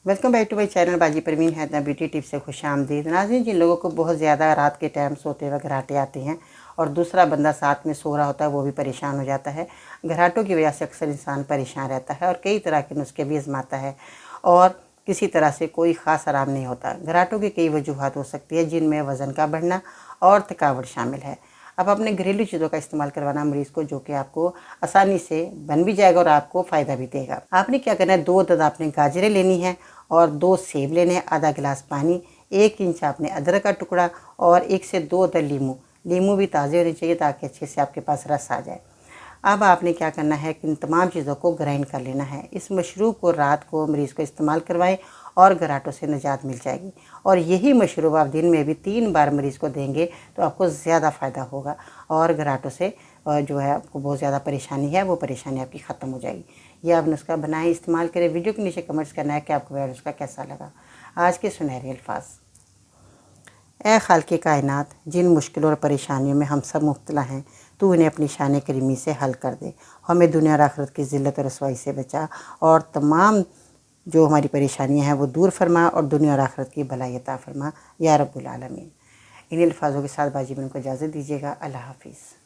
Welcome back to my channel Baji Parveen हैदना beauty tips से खुशामदीद। नाज़रीन, जिन लोगों को बहुत ज़्यादा रात के टाइम सोते वक्त घराटे आते हैं और दूसरा बंदा साथ में सो रहा होता है, वो भी परेशान हो जाता है। घराटों की वजह से अक्सर इंसान परेशान रहता है और कई तरह के नुस्खे भी आजमाता है और किसी तरह से कोई ख़ास आराम नहीं होता। घराटों की कई वजूहत हो सकती है, जिनमें वज़न का बढ़ना और थकावट शामिल है। अब अपने घरेलू चीज़ों का इस्तेमाल करवाना मरीज़ को, जो कि आपको आसानी से बन भी जाएगा और आपको फ़ायदा भी देगा। आपने क्या करना है, 2 अदद आपने गाजरें लेनी है और 2 सेब लेने हैं, आधा गिलास पानी, 1 इंच आपने अदरक का टुकड़ा और 1 से 2 अदद लीमू भी ताज़े होने चाहिए ताकि अच्छे से आपके पास रस आ जाए। अब आपने क्या करना है कि इन तमाम चीज़ों को ग्राइंड कर लेना है। इस मशरूब को रात को मरीज़ को इस्तेमाल करवाएं और घराटों से निजात मिल जाएगी। और यही मशरूब आप दिन में भी 3 बार मरीज़ को देंगे तो आपको ज़्यादा फ़ायदा होगा और घराटों से जो है आपको बहुत ज़्यादा परेशानी है, वो परेशानी आपकी ख़त्म हो जाएगी। ये आप नुस्खा बनाएं, इस्तेमाल करें। वीडियो के नीचे कमेंट्स करना है कि आपको वह नुस्खा कैसा लगा। आज के सुनहरे अल्फाज। ए खालिक़े कायनात, जिन मुश्किलों और परेशानियों में हम सब मुब्तला हैं, तू उन्हें अपनी शान करीमी से हल कर दे। हमें दुनिया और आखिरत की ज़िल्लत और रसवाई से बचा और तमाम जो हमारी परेशानियां हैं वो दूर फरमा और दुनिया और आखिरत की भलाई अता फरमा या रब्बुल आलमीन। इन अल्फाजों के साथ बाजी में उनको इजाज़त दीजिएगा। अल्लाह हाफिज़।